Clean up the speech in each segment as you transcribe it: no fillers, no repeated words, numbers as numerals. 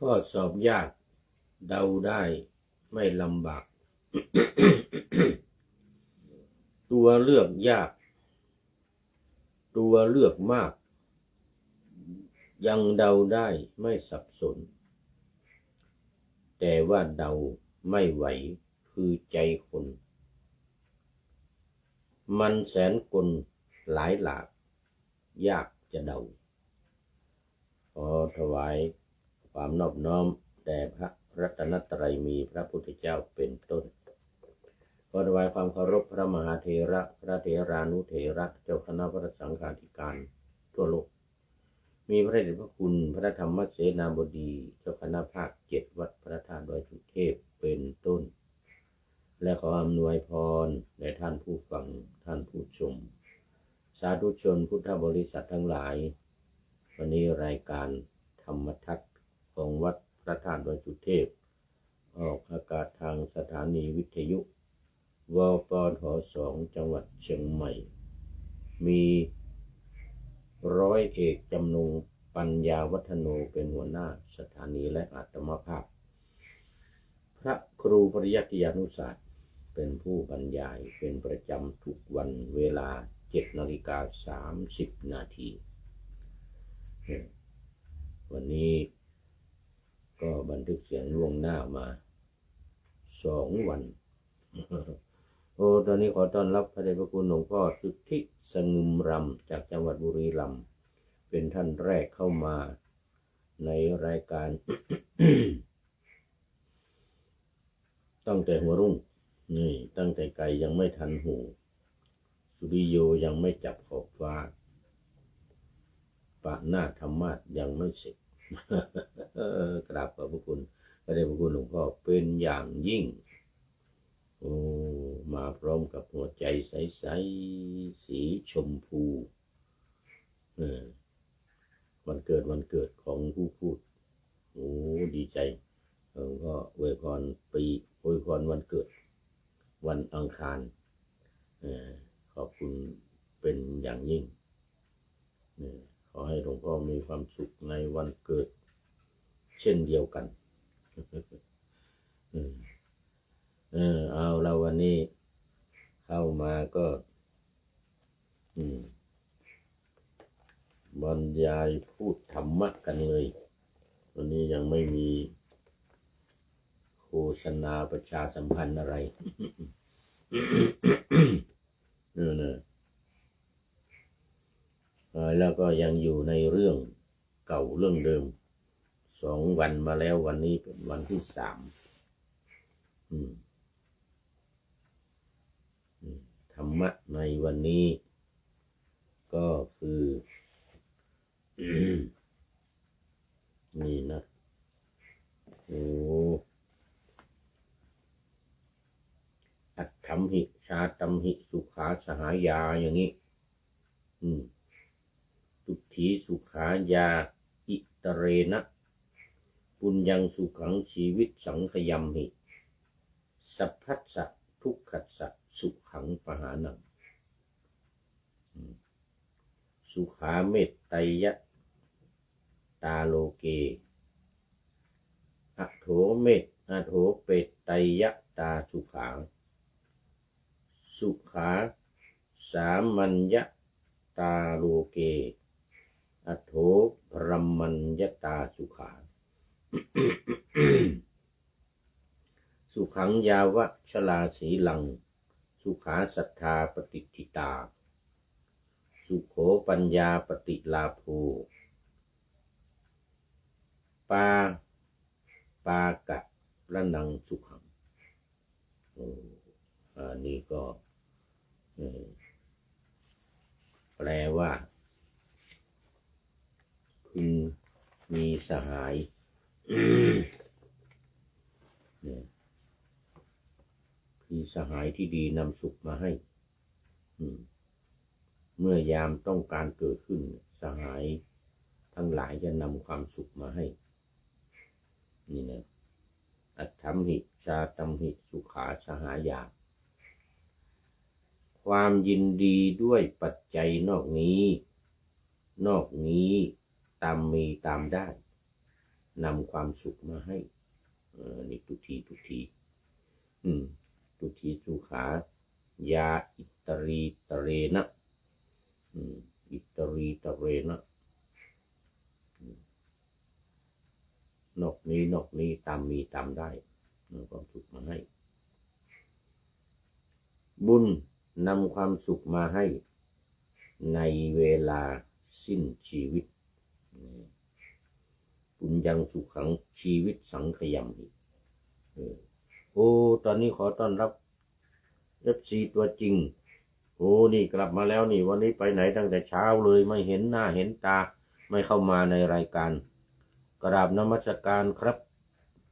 ข้อสอบยากเดาได้ไม่ลำบาก ตัวเลือกยากตัวเลือกมากยังเดาได้ไม่สับสนแต่ว่าเดาไม่ไหวคือใจคนมันแสนกลหลายหลากยากจะเดาขอถวายความนอบน้อมแด่พระรัตนตรัยมีพระพุทธเจ้าเป็นต้นขอถวายความเคารพพระมหาเถระพระเถรานุเถระเจ้าคณะพระสังฆาธิการทั่วโลกมีพระเดชพระคุณพระธรรมเสนาบดีเจ้าคณะภาค7วัดพระธาตุดอยสุเทพเป็นต้นและขออำนวยพรแด่ท่านผู้ฟังท่านผู้ชมสาธุชนพุทธบริษัททั้งหลายวันนี้รายการธรรมทัศน์ของวัดพระธาตุดอยสุเทพออกอากาศทางสถานีวิทยุวปท2จังหวัดเชียงใหม่มีร้อยเอกจำนงปัญญาวัฒโนเป็นหัวหน้าสถานีและอาตมาภาพพระครูปริยัติยานุศาสตร์เป็นผู้บรรยายเป็นประจำทุกวันเวลา 7:30 นาทีวันนี้ก็บันทึกเสียงล่วงหน้ามา2 วันตอนนี้ขอต้อนรับพระเดชพระคุณหลวงพ่อสุทธิสงึมรำจากจังหวัดบุรีรัมย์เป็นท่านแรกเข้ามาในรายการ ตั้งแต่หัวรุ่งนี่ตั้งแต่ไก่ยังไม่ทันหูสุริโยยังไม่จับขอบฟ้าปะหน้าธรรมะยังไม่เสร็จ กราบขอบพระคุณพระเดชพระคุณหลวงพ่อเป็นอย่างยิ่งมาพร้อมกับหัวใจใสๆสีชมพูวันเกิดของผู้พูดดีใจก็อวยพรวันเกิดวันอังคารขอบคุณเป็นอย่างยิ่งขอให้หลวงพ่อมีความสุขในวันเกิดเช่นเดียวกัน เอาแล้ววันนี้เข้ามาก็บรรยายพูดธรรมะกันเลยวันนี้ยังไม่มีโฆษณาประชาสัมพันธ์อะไร แล้วก็ยังอยู่ในเรื่องเก่าเรื่องเดิม2 วันมาแล้ววันนี้เป็นวันที่3ธรรมะในวันนี้ก็คือ นี่นะอัตถัมหิชาตัมหิสุขาสหายาอย่างนี้ตุถีสุขายาอิตเรนะปุญญังสุขังชีวิตสังขยัมหิสัพพัสสะทุกขัสสะสุขังปหานังสุขาเมตไตยะตาโลเกอโถเปตไตยะตาสุขาสุขาสามัญญะตาโลเกอโถพรหมัญญตาสุขา สุขังยาวะชลาสีลังสุขาสัทธาปฏิทิตาสุโขปัญญาปฏิลาภูปากะระนังสุขังนี่ก็แปลว่าพึงมีสหายคือสหายที่ดีนำสุขมาให้เมื่อยามต้องการเกิดขึ้นสหายทั้งหลายจะนำความสุขมาให้นี่นะอัตถัมหิชาตัมหิสุขาสหายาความยินดีด้วยปัจจัยนอกนี้ตามมีตามได้ นำความสุขมาให้นี่ทุกทีทุกทีทุกทีสุขายาอิตรีตะเรนะอิตรีตะเรนะนอกนี้ตามมีตามได้นำความสุขมาให้บุญนำความสุขมาให้ในเวลาสิ้นชีวิตบุญยังสุขขังชีวิตสังขยมโอ้ตอนนี้ขอต้อนรับ FC ตัวจริงโอ้นี่กลับมาแล้วนี่วันนี้ไปไหนตั้งแต่เช้าเลยไม่เห็นหน้าเห็นตาไม่เข้ามาในรายการกราบนมัสการครับ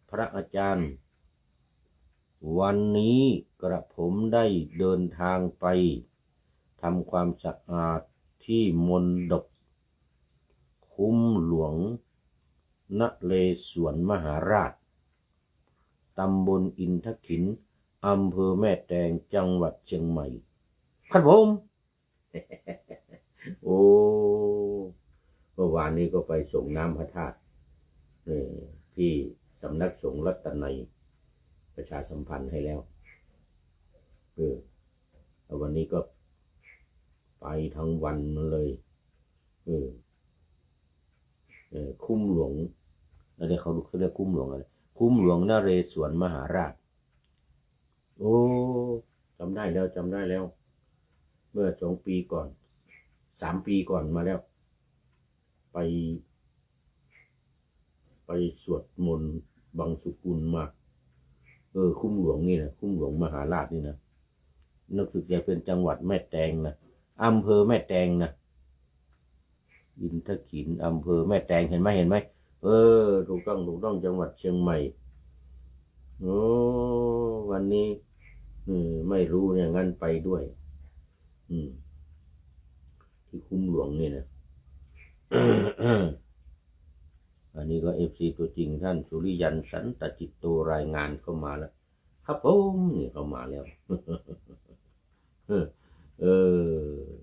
พระอาจารย์วันนี้กระผมได้เดินทางไปทำความสะอาดที่มณฑปคุ้มหลวงนเรศวรมหาราชตำบลอินทขินอำเภอแม่แตงจังหวัดเชียงใหม่ครับผม โอ้เมื่อวานนี้ก็ไปส่งน้ำพระธาตุที่สำนักสงฆ์รัตนัยประชาสัมพันธ์ให้แล้วแล้ววันนี้ก็ไปทั้งวันเลยคุ้มหลวงอะไรเขาเรียกคุ้มหลวงอะไรคุ้มหลวงนเรศวรมหาราชโอ้จำได้แล้วเมื่อ2 ปีก่อน3 ปีก่อนมาแล้วไปสวดมนต์บังสุกุลมาคุ้มหลวงนี่นะคุ้มหลวงมหาราชนี่นะนึกสึกจะเป็นจังหวัดแม่แตงนะอำเภอแม่แตงนะอินทขินอำเภอแม่แตงเห็นไหมถูกต้องจังหวัดเชียงใหม่โอ้วันนี้ไม่รู้เนี่ยงั้นไปด้วยที่คุ้มหลวงนี่นะ อันนี้ก็ FC ตัวจริงท่านสุริยันสันตจิตโตรายงานเข้ามาแล้วครับผมนี่เข้ามาแล้ว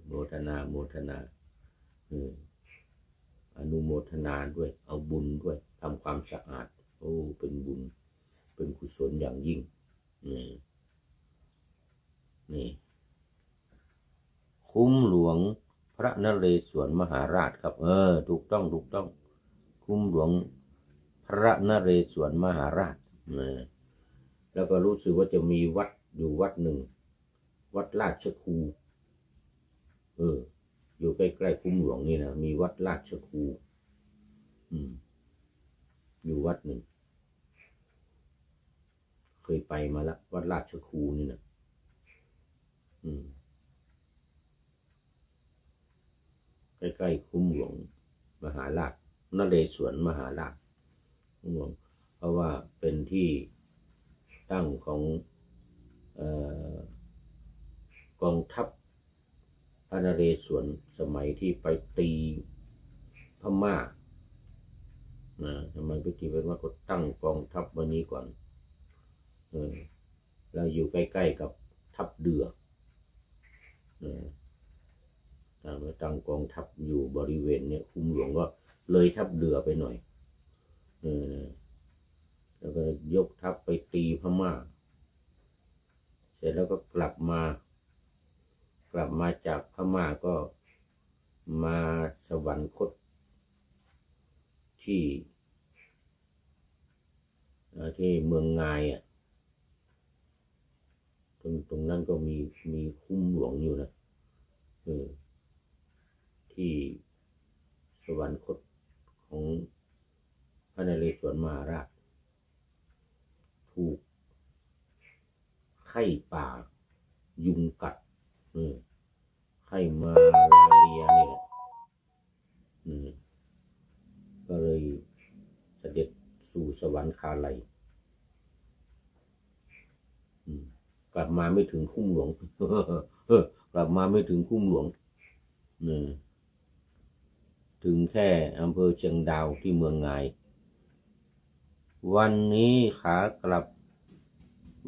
โมทนาอนุโมทนาด้วยเอาบุญด้วยทำความสะอาดโอ้เป็นบุญเป็นกุศลอย่างยิ่งนี่คุ้มหลวงพระนเรศวรมหาราชครับถูกต้องคุ้มหลวงพระนเรศวรมหาราชแล้วก็รู้สึกว่าจะมีวัดอยู่วัดหนึ่งวัดราชครูอยู่ใกล้ๆคุ้มหลวงนี่นะมีวัดราชครูอยู่วัดหนึ่งเคยไปมาแล้ววัดราชครูนี่นะใกล้ๆคุ้มหลวงมหาราชนเรศวรมหาราชคุ้มหลวงเพราะว่าเป็นที่ตั้งของกองทัพพระนเรศวรสมัยที่ไปตีพม่าทำไมไปตีเป็นว่าก็ตั้งกองทัพวันนี้ก่อนเราอยู่ใกล้ๆกับทัพเดือตั้งกองทัพอยู่บริเวณเนี้ยคุ้มหลวงก็เลยทัพเดือไปหน่อยแล้วก็ยกทัพไปตีพม่าเสร็จแล้วก็กลับมาจากพม่าก็มาสวรรคตที่เมืองงายตรงนั้นก็มีคุ้มหลวงอยู่นะที่สวรรคตของพระนเรศวรมหาราชถูกไข้ป่ายุงกัดไข้มาลาเรียนี่แหละก็เลยเสด็จสู่สวรรคาลัยกลับมาไม่ถึงคุ้มหลวง กลับมาไม่ถึงคุ้มหลวงถึงแค่อำเภอเชียงดาวที่เมืองงายวันนี้ขากลับ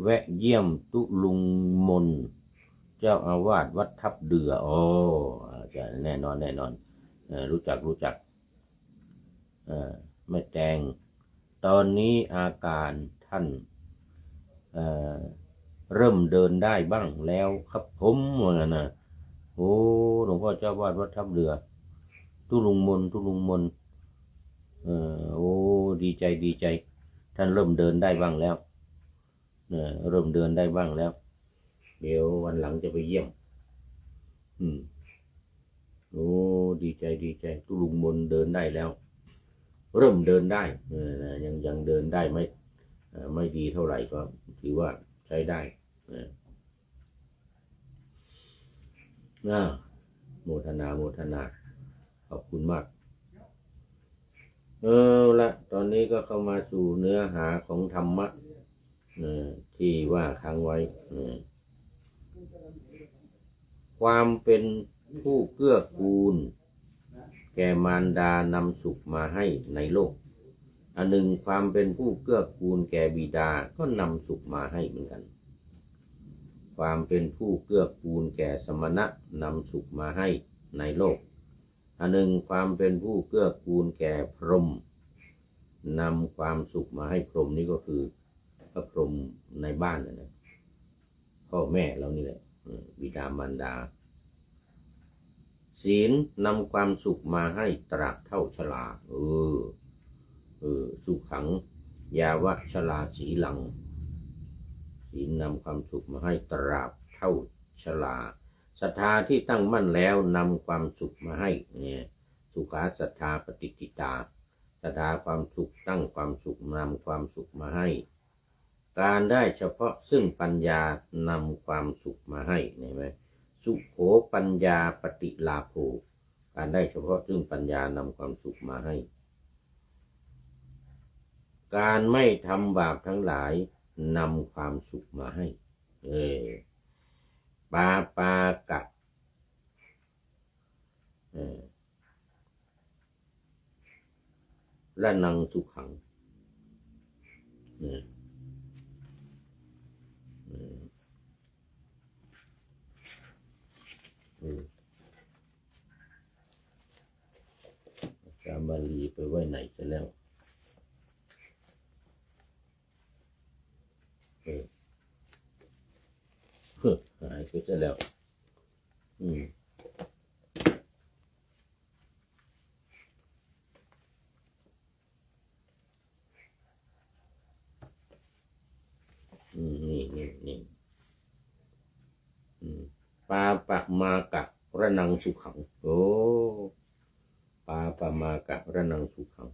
แวะเยี่ยมตุลุงมนเจ้าอาวาสวัดทับเดือจะแน่นอนรู้จักแม่แตง ตอนนี้อาการท่านเอ่อเริ่มเดินได้บ้างแล้วครับผมเหมือนนะโอ้หลวงพ่อเจ้าวาดวัดทับเรือทุลุงมนโอ้ดีใจดีใจท่านเริ่มเดินได้บ้างแล้วเริ่มเดินได้บ้างแล้วเดี๋ยววันหลังจะไปเยี่ยมโอ้ดีใจดีใจทุลุงมนเดินได้แล้วเริ่มเดินได้ยังเดินได้ไม่ดีเท่าไหร่ก็ถือว่าใช้ได้โมทนาขอบคุณมากละตอนนี้ก็เข้ามาสู่เนื้อหาของธรรมะที่ว่าค้างไว้ความเป็นผู้เกื้อกูลแก่มารดานำสุขมาให้ในโลกอันหนึ่งความเป็นผู้เกื้อกูลแก่บิดาก็นำสุขมาให้เหมือนกันความเป็นผู้เกื้อกูลแก่สมณะนำสุขมาให้ในโลกอันหนึ่งความเป็นผู้เกื้อกูลแก่พรหมนำความสุขมาให้พรหมนี่ก็คือพระพรหมในบ้านนะพ่อแม่เรานี่แหละบิดามารดาศีลนำความสุขมาให้ตราบเท่าชราสุขขังยาวะชราสีลังศีลนำความสุขมาให้ตราบเท่าชราศรัทธาที่ตั้งมั่นแล้วนำความสุขมาให้เนี่ยสุขาศรัทธาปฏิกิตาศรัทธาความสุขตั้งความสุขนำความสุขมาให้การได้เฉพาะซึ่งปัญญานำความสุขมาให้เห็นไหมสุโขปัญญาปฏิลาโภการได้เฉพาะซึ่งปัญญานำความสุขมาให้การไม่ทำบาปทั้งหลายนำความสุขมาให้ปากะระนังสุขังจาบาลีไปไว้ไหนจะแล้วหายไปจะแล้วนี่ปาปะมากะระนังสุขังปาปะมากะระนังสุขัง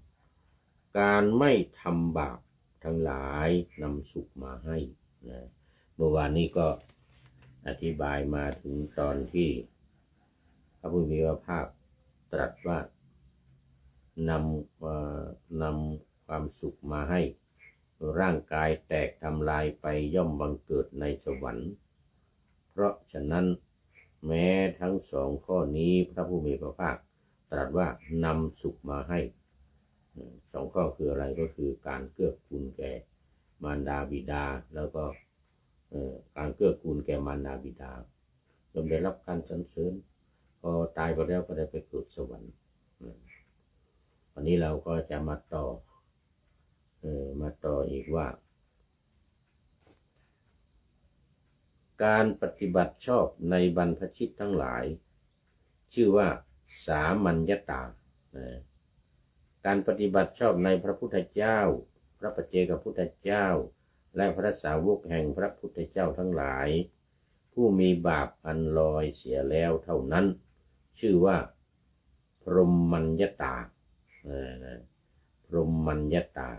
การไม่ทำบาปทั้งหลายนำสุขมาให้นะเมื่อวานนี้ก็อธิบายมาถึงตอนที่พระผู้มีพระภาคตรัสว่านำความสุขมาให้ร่างกายแตกทำลายไปย่อมบังเกิดในสวรรค์เพราะฉะนั้นแม้ทั้งสองข้อนี้พระผู้มีพระภาคตรัสว่านำสุขมาให้สองข้อคืออะไรก็คือการเกื้อกูลแก่มารดาบิดาแล้วก็การเกื้อกูลแก่มารดาบิดาย่อมได้รับการสรรเสริญพอตายไปแล้วก็ได้ไปเกิดสวรรค์วันนี้เราก็จะมาต่ออีกว่าการปฏิบัติชอบในบรรพชิตทั้งหลายชื่อว่าสามัญญตาการปฏิบัติชอบในพระพุทธเจ้าพระปัจเจกพุทธเจ้าและพระสาวกแห่งพระพุทธเจ้าทั้งหลายผู้มีบาปอันลอยเสียแล้วเท่านั้นชื่อว่าพรหมัญญตาพรหมัญญตา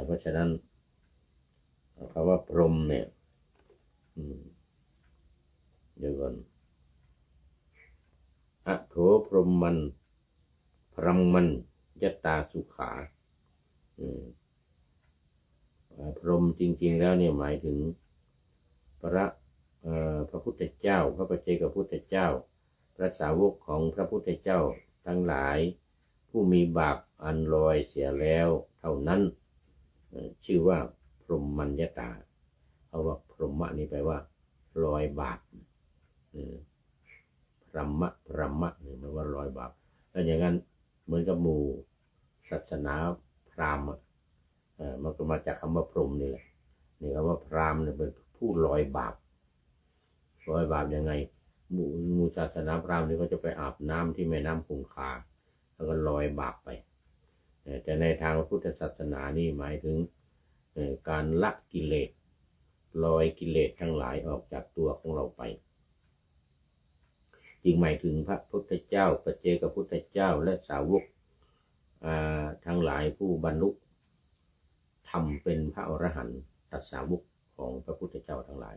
เพราะฉะนั้นคำว่าพรหมเนี่ยเดี๋ยวก่อนอะโถพรหมันพรหมันยตาสุขาพรหมจริงๆแล้วเนี่ยหมายถึงพระพุทธเจ้าพระปัจเจกพุทธเจ้าพระสาวกของพระพุทธเจ้าทั้งหลายผู้มีบาปอันลอยเสียแล้วเท่านั้นชื่อว่าพรหมัญญตาเอาว่าพรหมะนี่แปลว่าลอยบาปพรหมะนี่แปลว่าลอยบาปแล้วอย่างนั้นเหมือนกับหมู่ศาสนาพร ราหมณ์มันก็มาจากคำว่าพรหมนี่แหละนี่คำว่าพราหมณ์เนี่ยเป็นผู้ลอยบาปยังไงหมู่ศาสนาพราหมณ์นี่ก็จะไปอาบน้ำที่แม่น้ำคงคาแล้วก็ลอยบาปไปแต่ในทางพุทธศาสนานี่หมายถึงการละกิเลสลอยกิเลสทั้งหลายออกจากตัวของเราไปจึงหมายถึงพระพุทธเจ้าปัจเจกพุทธเจ้าและสาวกทั้งหลายผู้บรรลุธรรมเป็นพระอรหันตสาวกของพระพุทธเจ้าทั้งหลาย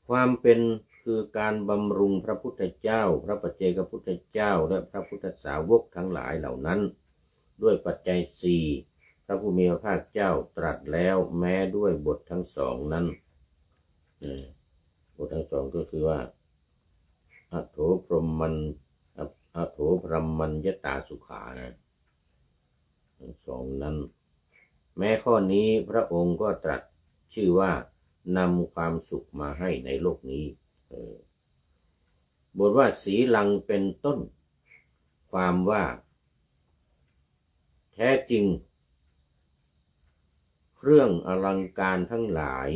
ความเป็นคือการบำรุงพระพุทธเจ้าพระปัจเจกพุทธเจ้าและพระพุทธสาวกทั้งหลายเหล่านั้นด้วยปัจจัยสี่พระผู้มีพระภาคเจ้าตรัสแล้วแม้ด้วยบททั้งสองนั้นบททั้งสองก็คือว่าอัตโถพรหมัญญตาสุขานะทั้งสองนั้นแม้ข้อนี้พระองค์ก็ตรัสชื่อว่านำความสุขมาให้ในโลกนี้บทว่าสีลังเป็นต้นความว่าแท้จริงเครื่องอลังการทั้งหลาย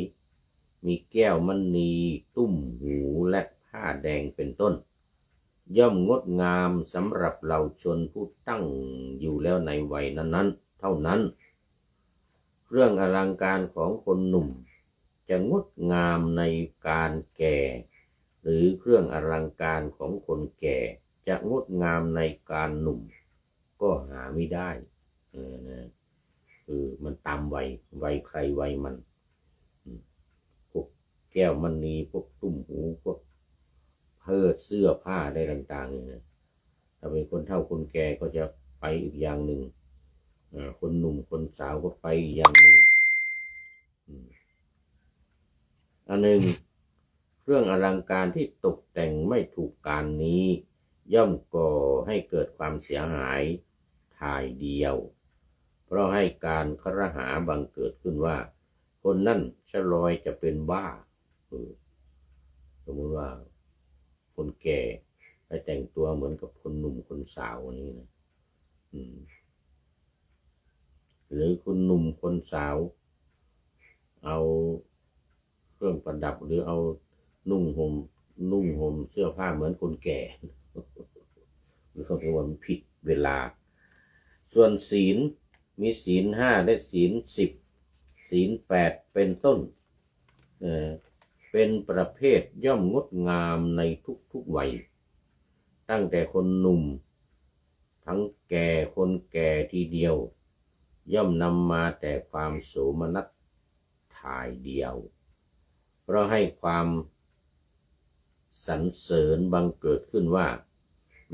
มีแก้วมณีตุ้มหูและผ้าแดงเป็นต้นย่อมงดงามสำหรับเหล่าชนผู้ตั้งอยู่แล้วในวัยนั้นๆเท่านั้นเครื่องอลังการของคนหนุ่มจะงดงามในการแก่หรือเครื่องอลังการของคนแก่จะงดงามในการหนุ่มก็หาไม่ได้คือมันตามวัยใครวัยมันพวกแก้วมณีพวกตุ้มหูพวกเสื้อผ้าได้ต่างๆเนี่ยถ้าเป็นคนเฒ่าคนแก่ก็จะไปอีกอย่างหนึ่งคนหนุ่มคนสาวก็ไปอีกอย่างหนึ่งอันหนึ่งเครื่องอลังการที่ตกแต่งไม่ถูกการนี้ย่อมก่อให้เกิดความเสียหายถ่ายเดียวเพราะให้การครหาบังเกิดขึ้นว่าคนนั่นชะลอยจะเป็นบ้าสมมติว่าคนแก่ไปแต่งตัวเหมือนกับคนหนุ่มคนสาวนี้นะหรือคนหนุ่มคนสาวเอาเครื่องประดับหรือเอานุ่งห่มเสื้อผ้าเหมือนคนแก่หรือเขาเรียกว่าผิดเวลาส่วนศีลมีศีล5และศีล10ศีล8เป็นต้นเป็นประเภทย่อมงดงามในทุกวัยตั้งแต่คนหนุ่มทั้งแก่คนแก่ทีเดียวย่อมนำมาแต่ความโสมนัสถ่ายเดียวเพราะให้ความสรรเสริญบังเกิดขึ้นว่า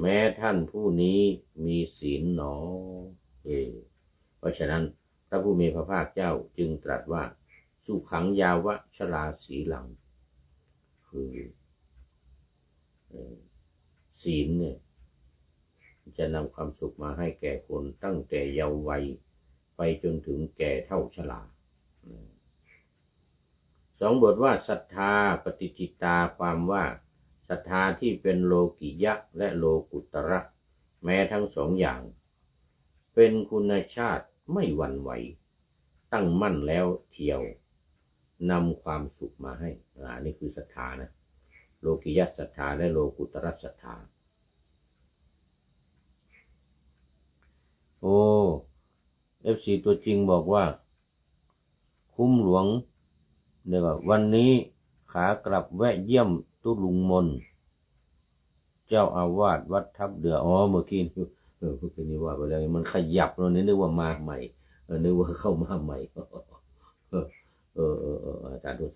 แม้ท่านผู้นี้มีศีลหนอเพราะฉะนั้นพระผู้มีพระภาคเจ้าจึงตรัสว่าสุขังยาวะชราสีลังคือศีลเนี่ยจะนำความสุขมาให้แก่คนตั้งแต่เยาว์วัยไปจนถึงแก่เฒ่าชราสองบทว่าศรัทธาปฏิจิตตาความว่าศรัทธาที่เป็นโลกิยะและโลกุตระแม้ทั้งสองอย่างเป็นคุณชาติไม่หวั่นไหวตั้งมั่นแล้วเที่ยวนำความสุขมาให้นี่คือศรัทธานะโลกิยะศรัทธาและโลกุตระศรัทธาFC ตัวจริงบอกว่าคุ้มหลวงเนี่ยว่าวันนี้ขากลับแวะเยี่ยมตุลุงมนเจ้าอาวาสวัดทับเดือเมื่อกี้นี้ว่าไปแล้วมันขยับเราเนี่ยนึกว่ามาใหม่นึกว่าเข้ามาใหม่สาธุ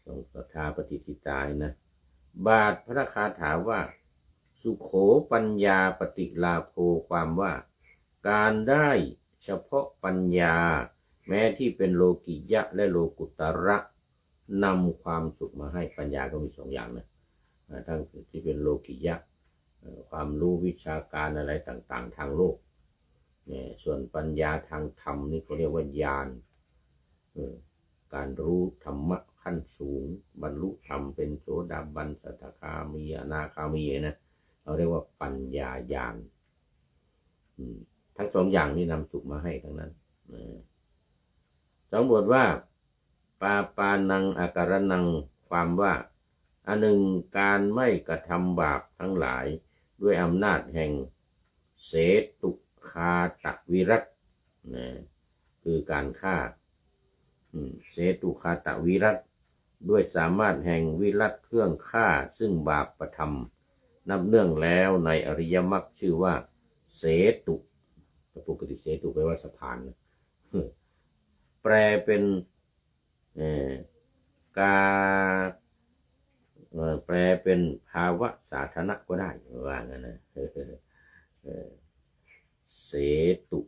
ทรงศรัทธาปฏิจิตานะบาทพระคาถาว่าสุโขปัญญาปฏิลาโภความว่าการได้เฉพาะปัญญาแม้ที่เป็นโลกิยะและโลกุตระนำความสุขมาให้ปัญญาก็มีสองอย่างนะทั้งที่เป็นโลกิยะความรู้วิชาการอะไรต่างๆทางโลกส่วนปัญญาทางธรรมนี่เขาเรียกว่าญาณการรู้ธรรมะขั้นสูงบรรลุธรรมเป็นโสดาบันสกทาคามีอนาคามีนะ เราเรียกว่าปัญญาญาณทั้งสองอย่างนี้นำสุขมาให้ทั้งนั้นสองบทว่าปาปานังอาการนังความว่าอันหนึ่งการไม่กระทำบาปทั้งหลายด้วยอำนาจแห่งเสตุคาตวิรัตคือการฆ่าเสตุคาตวิรัตด้วยสามารถแห่งวิรัตเครื่องฆ่าซึ่งบาปประทำนับเนื่องแล้วในอริยมรรคชื่อว่าเสตุปกติเสตุแปลว่าสะพานแปลเป็นกาแปลเป็นภาวะสาธารณะก็ได้ว่างั้นนะเสตุ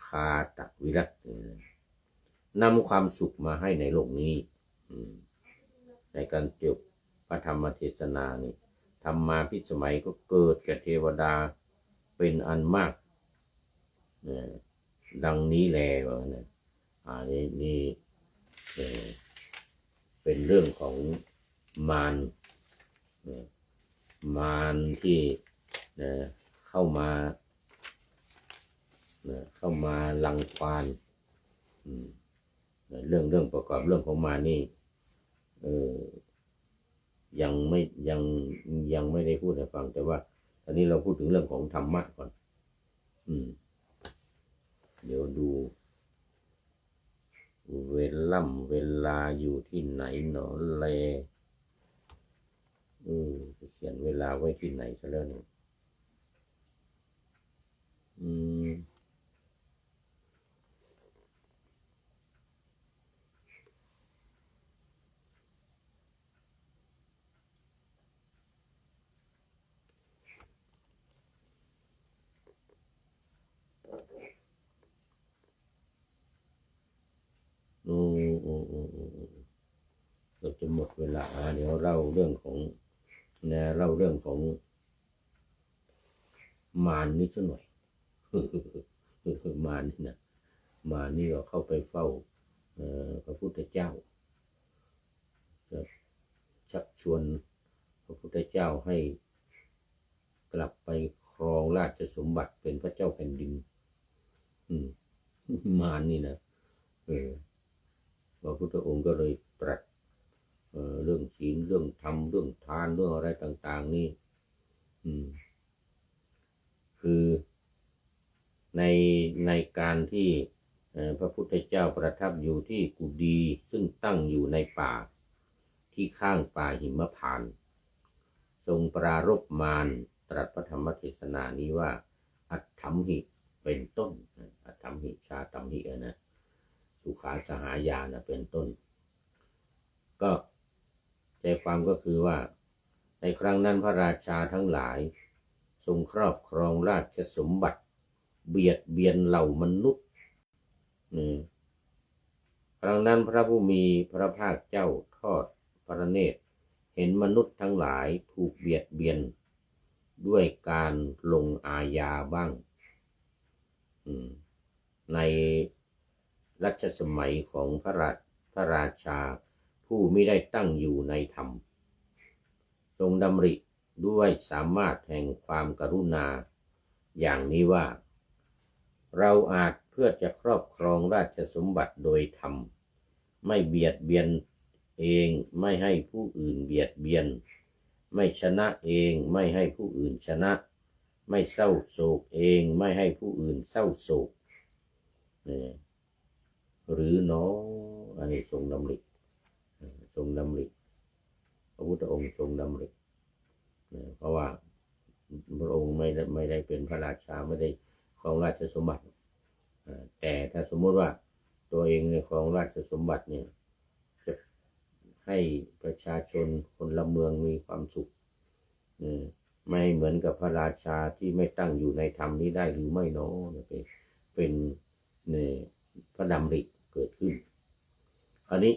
คาตวิรัตนำความสุขมาให้ในโลกนี้ในการจบพระธรรมเทศนานี่ธรรมาภิสมัยก็เกิดแก่เทวดาเป็นอันมากดังนี้แลว่านะนี่เป็นเรื่องของมารที่เข้ามารังควานเรื่องประกอบเรื่องของมารนี่ยังไม่ได้พูดให้ฟังแต่ว่าตอนนี้เราพูดถึงเรื่องของธรรมะก่อนเดี๋ยวดูเวลาอยู่ที่ไหนหนอแลเขียนเวลาไว้ที่ไหนซะแล้วเนี่ยเราจะหมดเวลาเดี๋ยวเล่าเรื่องของมารนี่สักหน่อยมารนี่นะมารนี่ก็เข้าไปเฝ้าพระพุทธเจ้าจะชักชวนพระพุทธเจ้าให้กลับไปครองราชสมบัติเป็นพระเจ้าแผ่นดินมารนี่นะพระพุทธองค์ก็เลยตรัสเรื่องศีลเรื่องธรรมเรื่องทานเรื่องอะไรต่างๆนี่คือในการที่พระพุทธเจ้าประทับอยู่ที่กุฏีซึ่งตั้งอยู่ในป่าที่ข้างป่าหิมพานต์ทรงปรารภมารตรัสพระธรรมเทศนานี้ว่าอัตถัมหิเป็นต้นอัตถัมหิชาตัมหินะสุขาสหายานะเป็นต้นก็ใจความก็คือว่าในครั้งนั้นพระราชาทั้งหลายทรงครอบครองราชสมบัติเบียดเบียนเหล่ามนุษย์ครั้งนั้นพระผู้มีพระภาคเจ้าทอดพระเนตรเห็นมนุษย์ทั้งหลายถูกเบียดเบียนด้วยการลงอาญาบ้างในรัชสมัยของพระราชาผู้ไม่ได้ตั้งอยู่ในธรรมทรงดำริด้วยสามารถแห่งความกรุณาอย่างนี้ว่าเราอาจเพื่อจะครอบครองราชสมบัติโดยธรรมไม่เบียดเบียนเองไม่ให้ผู้อื่นเบียดเบียนไม่ชนะเองไม่ให้ผู้อื่นชนะไม่เศร้าโศกเองไม่ให้ผู้อื่นเศร้าโศกหรือเนาะอันนี้ทรงดำริพระพุทธองค์ทรงดำริเพราะว่าพระองค์ไม่ได้เป็นพระราชาไม่ได้ครองราชสมบัติแต่ถ้าสมมติว่าตัวเองในครองราชสมบัติเนี่ยจะให้ประชาชนคนละเมืองมีความสุขไม่เหมือนกับพระราชาที่ไม่ตั้งอยู่ในธรรมนี้ได้หรือไม่เนาะเป็นพระดำริเกิดขึ้นคราวนี้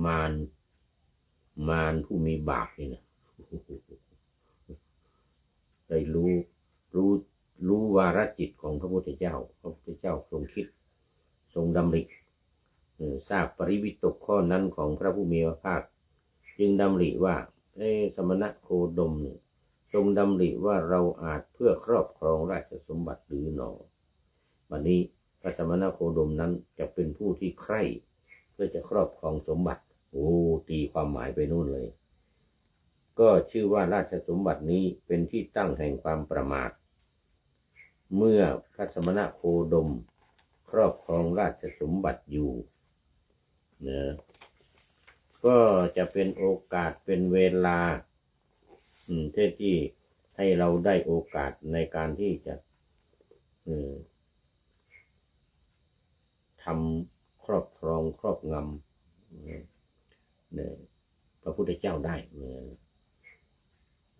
มารผู้มีบาปนี่นะได้รู้วาระจิตของพระพุทธเจ้าทรงคิดทรงดำริทราบปริวิตกข้อนั้นของพระผู้มีพระภาคจึงดำริว่าสมณะโคดม ทรงดำริว่าเราอาจเพื่อครอบครองราชสมบัติหรือหนอวันนี้พระสมณโคดมนั้นจะเป็นผู้ที่ใคร่เพื่อจะครอบครองสมบัติตีความหมายไปนู่นเลยก็ชื่อว่าราชสมบัตินี้เป็นที่ตั้งแห่งความประมาทเมื่อพระสมณโคดมครอบครองราชสมบัติอยู่นะก็จะเป็นโอกาสเป็นเวลาที่ให้เราได้โอกาสในการที่จะทำครอบครองครอบงำพระพุทธเจ้าได้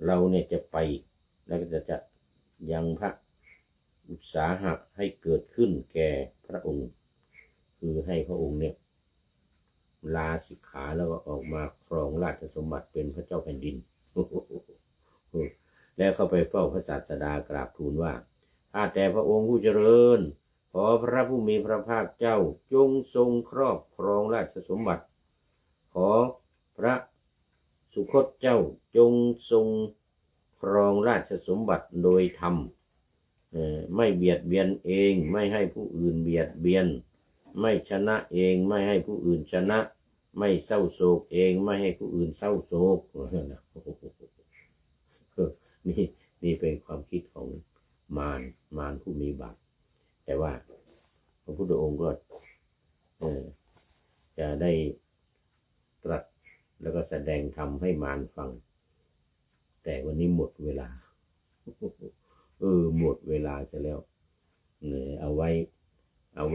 เราเนี่ยจะไปแล้วก็จะยังพระอุตสาหะให้เกิดขึ้นแก่พระองค์คือให้พระองค์เนี่ยลาสิกขาแล้วก็ออกมาครองราชสมบัติเป็นพระเจ้าแผ่นดิน แล้วเข้าไปเฝ้าพระศาสดากราบทูลว่าข้าแต่พระองค์ผู้เจริญขอพระผู้มีพระภาคเจ้าจงทรงครอบครองราชสมบัติขอพระสุคตเจ้าจงทรงครองราชสมบัติโดยธรรมไม่เบียดเบียนเองไม่ให้ผู้อื่นเบียดเบียนไม่ชนะเองไม่ให้ผู้อื่นชนะไม่เศร้าโศกเองไม่ให้ผู้อื่นเศร้าโศกนี่เป็นความคิดของมารผู้มีบาปแต่ว่าพระพุทธองค์ก็จะได้ตรัสแล้วก็แสดงธรรมให้มารฟังแต่วันนี้หมดเวลาหมดเวลาเสียแล้วเอาไ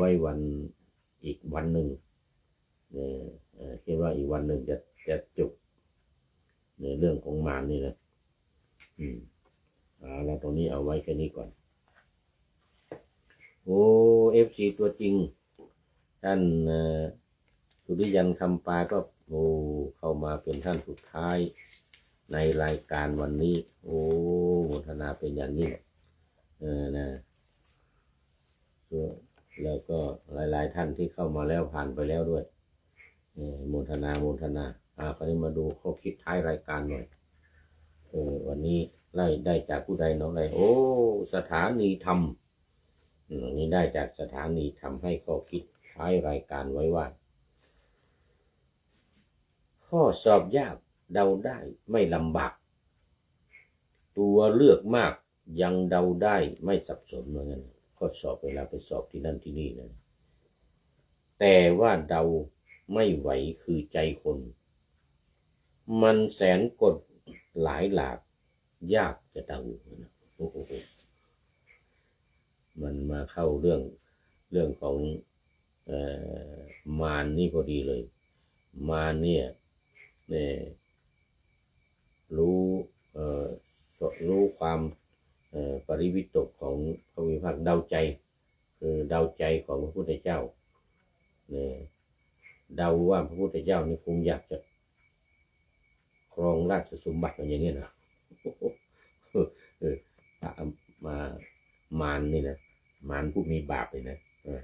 ว้วันอีกวันหนึ่งคิดว่าอีกวันหนึ่งจะจบในเรื่องของมารนี่นะแล้วตรงนี้เอาไว้แค่นี้ก่อนFC ตัวจริงท่านสุริยันคำปาก็เข้ามาเป็นท่านสุดท้ายในรายการวันนี้โมทนาเป็นอย่างนี้นะแล้วก็หลายๆท่านที่เข้ามาแล้วผ่านไปแล้วด้วยโมทนาคราวนี้มาดูข้อคิดท้ายรายการหน่อยวันนี้ได้จากผู้ใดน้องใดสถานีธรรมนี่ได้จากสถานีธรรมให้ข้อคิดท้ายรายการไว้ว่าข้อสอบยากเดาได้ไม่ลำบากตัวเลือกมากยังเดาได้ไม่สับสนเหมือนกันข้อสอบเวลาไปสอบที่นั่นที่นี่นะแต่ว่าเดาไม่ไหวคือใจคนมันแสนกฎหลายหลากยากจะเดามันมาเข้าเรื่องของมารนี่พอดีเลยมารเนี่ยรู้ความปริวิตกของพระวิภาคเดาใจคือเดาใจของพระพุทธเจ้าเดาว่าพระพุทธเจ้านี่คงอยากจะครองราชสมบัติอย่างนี้นะมารนี่นะมารผู้มีบาปเลยนะ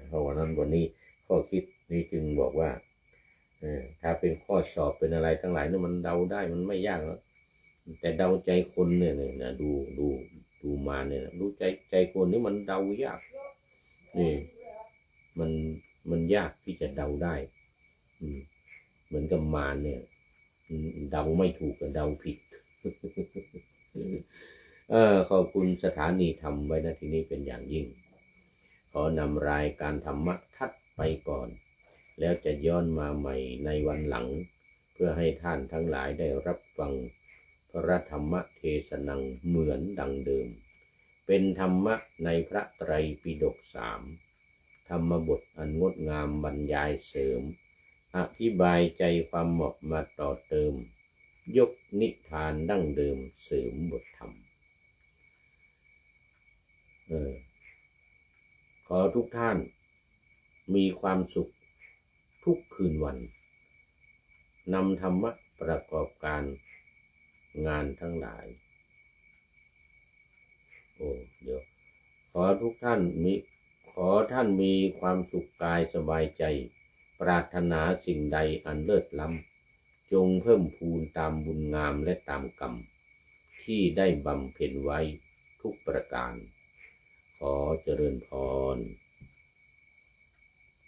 เพราะวันนั้นวันนี้ข้อคิดนี้จึงบอกว่าถ้าเป็นข้อสอบเป็นอะไรทั้งหลายเนี่ยมันเดาได้มันไม่ยากแล้วแต่เดาใจคนเนี่ยนะดูมาเนี่ยรู้ใจคนนี่มันเดายากนี่มันยากที่จะเดาได้เหมือนกับมารเนี่ยเดาไม่ถูกกับเดาผิดขอบคุณสถานีธรรมไว้นะที่นี้เป็นอย่างยิ่งขอนำรายการธรรมะทัดไปก่อนแล้วจะย้อนมาใหม่ในวันหลังเพื่อให้ท่านทั้งหลายได้รับฟังพระธรรมเทศนังเหมือนดังเดิมเป็นธรรมะในพระไตรปิฎก3ธรรมบทอันงดงามบรรยายเสริมอธิบายใจความเหมาะมาต่อเติมยกนิทานดั้งเดิมเสริมบทธรรมขอทุกท่านมีความสุขทุกคืนวันนำธรรมะประกอบการงานทั้งหลายเดี๋ยวขอท่านมีความสุขกายสบายใจปรารถนาสิ่งใดอันเลิศล้ำจงเพิ่มพูนตามบุญงามและตามกรรมท ที่ได้บำเพ็ญไว้ทุกประการ ขอเจริญพร